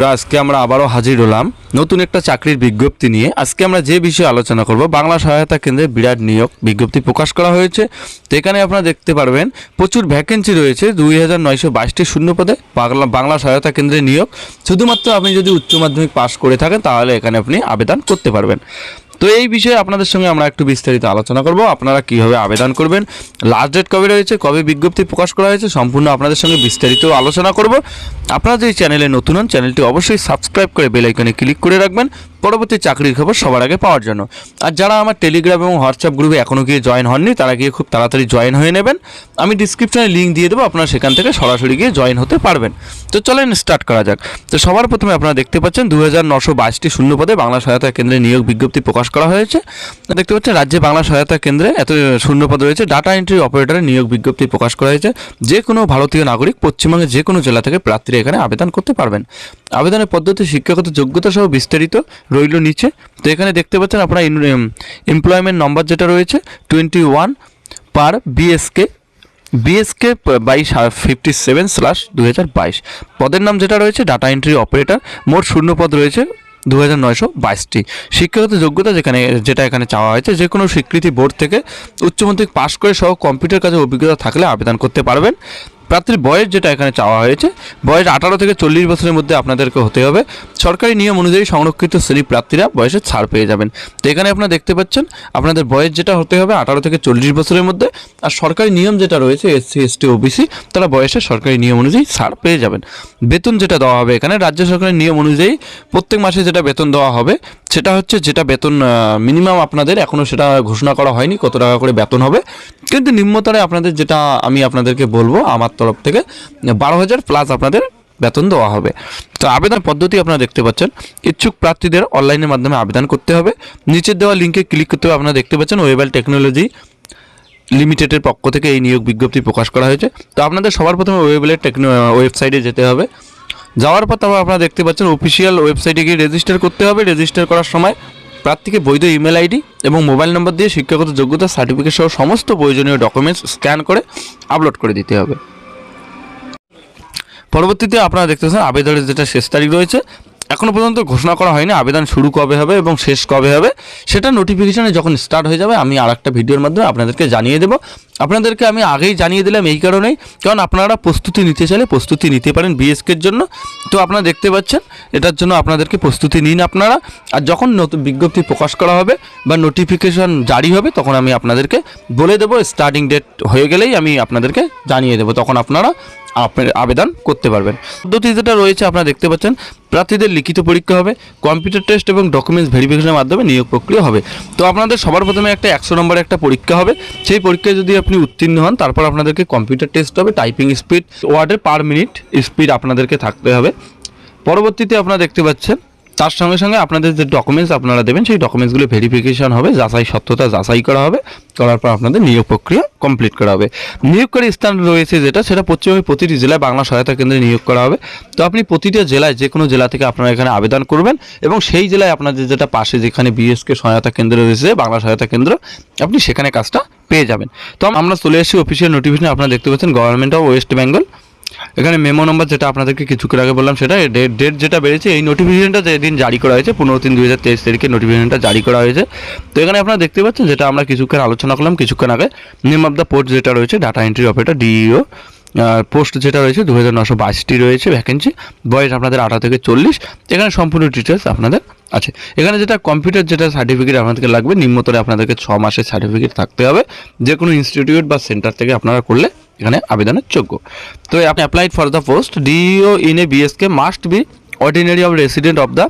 আজকে আমরা আবারও হাজির হলাম নতুন একটা চাকরির বিজ্ঞপ্তি নিয়ে। আজকে আমরা যে বিষয়ে আলোচনা করব, বাংলা সহায়তা কেন্দ্রে বিরাট নিয়োগ বিজ্ঞপ্তি প্রকাশ করা হয়েছে। তো এখানে আপনারা দেখতে পারবেন প্রচুর ভ্যাকেন্সি রয়েছে, 2922টি শূন্য পদে বাংলা সহায়তা কেন্দ্রে নিয়োগ। শুধুমাত্র আপনি যদি উচ্চ মাধ্যমিক পাশ করে থাকেন তাহলে এখানে আপনি আবেদন করতে পারবেন। তো এই বিষয়ে আপনাদের সঙ্গে আমরা একটু বিস্তারিত আলোচনা করব, আপনারা কীভাবে আবেদন করবেন, লাস্ট ডেট কবে রয়েছে, কবে বিজ্ঞপ্তি প্রকাশ করা হয়েছে, সম্পূর্ণ আপনাদের সঙ্গে বিস্তারিত আলোচনা করব। আপনারা যে চ্যানেলে নতুন হন চ্যানেলটি অবশ্যই সাবস্ক্রাইব করে বেল আইকনে ক্লিক করে রাখবেন পরবর্তী চাকরির খবর সবার আগে পাওয়ার জন্য। আর যারা আমার টেলিগ্রাম এবং হোয়াটসঅ্যাপ গ্রুপে এখনও গিয়ে জয়েন হননি তারা গিয়ে খুব তাড়াতাড়ি জয়েন হয়ে নেবেন। আমি ডিসক্রিপশনে লিঙ্ক দিয়ে দেবো, আপনারা সেখান থেকে সরাসরি গিয়ে জয়েন হতে পারবেন। তো চলেন স্টার্ট করা যাক। তো সবার প্রথমে আপনারা দেখতে পাচ্ছেন 2922টি শূন্য পদে বাংলা সহায়তা কেন্দ্রে নিয়োগ বিজ্ঞপ্তি প্রকাশ করা হয়েছে। দেখতে পাচ্ছেন রাজ্যে বাংলা সহায়তা কেন্দ্রে এত শূন্য পদ রয়েছে। ডাটা এন্ট্রি অপারেটরের নিয়োগ বিজ্ঞপ্তি প্রকাশ করা হয়েছে। যে কোনো ভারতীয় নাগরিক পশ্চিমবঙ্গের যে কোনো জেলা থেকে প্রার্থীরা এখানে আবেদন করতে পারবেন। আবেদনের পদ্ধতি, শিক্ষাগত যোগ্যতা সহ বিস্তারিত রইল নিচে। তো এখানে দেখতে পাচ্ছেন আপনারা এমপ্লয়মেন্ট নম্বর যেটা রয়েছে 21 পার BSK 22/57/2022। পদের নাম যেটা রয়েছে ডাটা এন্ট্রি অপারেটর। মোট শূন্য পদ রয়েছে 2922টি। শিক্ষাগত যোগ্যতা যেটা এখানে চাওয়া হয়েছে, যে কোনো স্বীকৃতি বোর্ড থেকে উচ্চ মাধ্যমিক পাশ করে সহ কম্পিউটার কাজে অভিজ্ঞতা থাকলে আবেদন করতে পারবেন। প্রার্থীর বয়স যেটা এখানে চাওয়া হয়েছে, বয়স 18 থেকে 40 বছরের মধ্যে আপনাদেরকে হতে হবে। সরকারি নিয়ম অনুযায়ী সংরক্ষিত শ্রেণী প্রার্থীরা বয়সে ছাড় পেয়ে যাবেন। তো এখানে আপনারা দেখতে পাচ্ছেন আপনাদের বয়স যেটা হতে হবে 18 থেকে 40 বছরের মধ্যে। আর সরকারি নিয়ম যেটা রয়েছে SC ST OBC তারা বয়সে সরকারি নিয়ম অনুযায়ী ছাড় পেয়ে যাবেন। বেতন যেটা দেওয়া হবে এখানে রাজ্য সরকারের নিয়ম অনুযায়ী প্রত্যেক মাসে যেটা বেতন দেওয়া হবে সেটা হচ্ছে, যেটা বেতন মিনিমাম আপনাদের এখনও সেটা ঘোষণা করা হয়নি কত টাকা করে বেতন হবে, কিন্তু নিম্নতরে আপনাদের যেটা আমি আপনাদেরকে বলবো আমার তরফ থেকে 12,000 প্লাস আপনাদের বেতন দেওয়া হবে। তো আবেদন পদ্ধতি আপনারা দেখতে পাচ্ছেন, ইচ্ছুক প্রার্থীদের অনলাইনের মাধ্যমে আবেদন করতে হবে। নিচের দেওয়া লিঙ্কে ক্লিক করতে হবে। আপনারা দেখতে পাচ্ছেন ওয়েবাল টেকনোলজি লিমিটেডের পক্ষ থেকে এই নিয়োগ বিজ্ঞপ্তি প্রকাশ করা হয়েছে। তো আপনাদের সবার প্রথমে ওয়েবালের ওয়েবসাইটে যেতে হবে। যাওয়ার পর তারপর আপনারা দেখতে পাচ্ছেন অফিসিয়াল ওয়েবসাইটে গিয়ে রেজিস্টার করতে হবে। রেজিস্টার করার সময় প্রার্থীকে বৈধ ইমেল আইডি এবং মোবাইল নম্বর দিয়ে শিক্ষাগত যোগ্যতা সার্টিফিকেট সহ সমস্ত প্রয়োজনীয় ডকুমেন্টস স্ক্যান করে আপলোড করে দিতে হবে। পরবর্তীতে আপনারা দেখতে পাচ্ছেন আবেদনের যেটা শেষ তারিখ রয়েছে, এখনও পর্যন্ত ঘোষণা করা হয়নি আবেদন শুরু কবে হবে এবং শেষ কবে হবে। সেটা নোটিফিকেশানে যখন স্টার্ট হয়ে যাবে আমি আর একটা ভিডিওর মাধ্যমে আপনাদেরকে জানিয়ে দেবো। আপনাদেরকে আমি আগেই জানিয়ে দিলাম এই কারণেই, কারণ আপনারা প্রস্তুতি নিতে চাইলে প্রস্তুতি নিতে পারেন BSKর জন্য। তো আপনারা দেখতে পাচ্ছেন এটার জন্য আপনাদেরকে প্রস্তুতি নিন আপনারা। আর যখন নতুন বিজ্ঞপ্তি প্রকাশ করা হবে বা নোটিফিকেশান জারি হবে তখন আমি আপনাদেরকে বলে দেবো। স্টার্টিং ডেট হয়ে গেলেই আমি আপনাদেরকে জানিয়ে দেবো, তখন আপনারা আবেদন করতে পারবেন। পদ্ধতি যেটা রয়েছে আপনারা দেখতে পাচ্ছেন, প্রার্থীদের লিখিত পরীক্ষা হবে, কম্পিউটার টেস্ট এবং ডকুমেন্টস ভেরিফিকেশনের মাধ্যমে নিয়োগ প্রক্রিয়া হবে। তো আপনাদের সবার প্রথমে একটা 100 নম্বরের একটা পরীক্ষা হবে। সেই পরীক্ষায় যদি আপনি উত্তীর্ণ হন তারপর আপনাদেরকে কম্পিউটার টেস্ট হবে, টাইপিং স্পিড, ওয়ার্ডের পার মিনিট স্পিড আপনাদেরকে থাকতে হবে। পরবর্তীতে আপনারা দেখতে পাচ্ছেন তার সঙ্গে সঙ্গে আপনাদের যে ডকুমেন্টস আপনারা দেবেন সেই ডকুমেন্টসগুলো ভেরিফিকেশন হবে, সত্যতা যাচাই করা হবে। করার পর আপনাদের নিয়োগ প্রক্রিয়া কমপ্লিট করা হবে। নিয়োগকারী স্থান রয়েছে সেটা পশ্চিমবঙ্গের প্রতিটি জেলায় বাংলা সহায়তা কেন্দ্রে নিয়োগ করা হবে। তো আপনি প্রতিটা জেলায় যে কোনো জেলা থেকে আপনারা এখানে আবেদন করবেন এবং সেই জেলায় আপনাদের যেটা পাশে যেখানে BSK সহায়তা কেন্দ্র রয়েছে, বাংলা সহায়তা কেন্দ্র, আপনি সেখানে কাজটা পেয়ে যাবেন। তো আমরা চলে এসেছি অফিসিয়াল নোটিফিকেশন। আপনারা দেখতে পাচ্ছেন গভর্নমেন্ট অফ ওয়েস্ট বেঙ্গল। এখানে মেমো নম্বর যেটা আপনাদেরকে কিছুক্ষণ আগে বললাম সেটা ডেট যেটা বেড়েছে, এই নোটিফিকেশনটা যেদিন জারি করা হয়েছে 15/3/2023 তারিখে নোটিফিকেশনটা জারি করা হয়েছে। তো এখানে আপনারা দেখতে পাচ্ছেন যেটা আমরা কিছুক্ষণ আলোচনা করলাম কিছুক্ষণ আগে, নেম অফ দ্য পোস্ট যেটা রয়েছে data entry operator DEO। Post যেটা রয়েছে 2922টি রয়েছে ভ্যাকেন্সি। বয়স আপনাদের 18 থেকে 40। এখানে সম্পূর্ণ ডিটেলস আপনাদের আছে। এখানে যেটা কম্পিউটার যেটা সার্টিফিকেট আপনাদেরকে লাগবে, নিম্নতরে আপনাদেরকে 6 মাসের সার্টিফিকেট থাকতে হবে। যে কোনো ইনস্টিটিউট বা সেন্টার থেকে আপনারা করলে এখানে আবেদনের যোগ্য। তো আপনি applied for the post DEO in a BSK must be ordinary of resident of the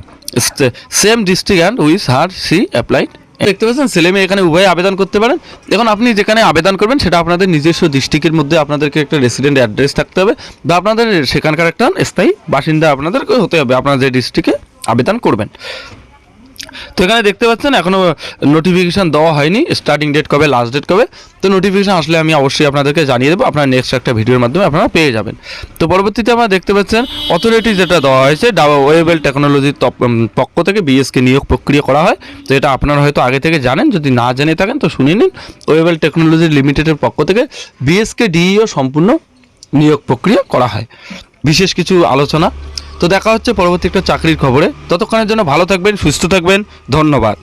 same district and with her C applied. দেখতে পাচ্ছেন ছেলে মেয়ে এখানে উভয়ে আবেদন করতে পারেন। এখন আপনি যেখানে আবেদন করবেন সেটা আপনাদের নিজস্ব ডিস্ট্রিক্টের মধ্যে আপনাদেরকে একটা রেসিডেন্ট অ্যাড্রেস থাকতে হবে বা আপনাদের সেখানকার একটা স্থায়ী বাসিন্দা আপনাদেরকে হতে হবে, আপনারা যে ডিস্ট্রিক্টে আবেদন করবেন। তো এখানে দেখতে পাচ্ছেন এখনও নোটিফিকেশান দেওয়া হয়নি, স্টার্টিং ডেট কবে, লাস্ট ডেট কবে। তো নোটিফিকেশান আসলে আমি অবশ্যই আপনাদেরকে জানিয়ে দেবো, আপনারা নেক্সট একটা ভিডিওর মাধ্যমে আপনারা পেয়ে যাবেন। তো পরবর্তীতে আপনারা দেখতে পাচ্ছেন অথরিটি যেটা দেওয়া হয়েছে ওয়েবেল টেকনোলজির পক্ষ থেকে BSK নিয়োগ প্রক্রিয়া করা হয়। তো এটা আপনারা হয়তো আগে থেকে জানেন, যদি না জেনে থাকেন তো শুনে নিন। ওয়েবেল টেকনোলজি লিমিটেডের পক্ষ থেকে BSK DEO সম্পূর্ণ নিয়োগ প্রক্রিয়া করা হয়। বিশেষ কিছু আলোচনা। তো দেখা হচ্ছে পরবর্তী একটা চাকরির খবরে। ততক্ষণের জন্য ভালো থাকবেন, সুস্থ থাকবেন, ধন্যবাদ।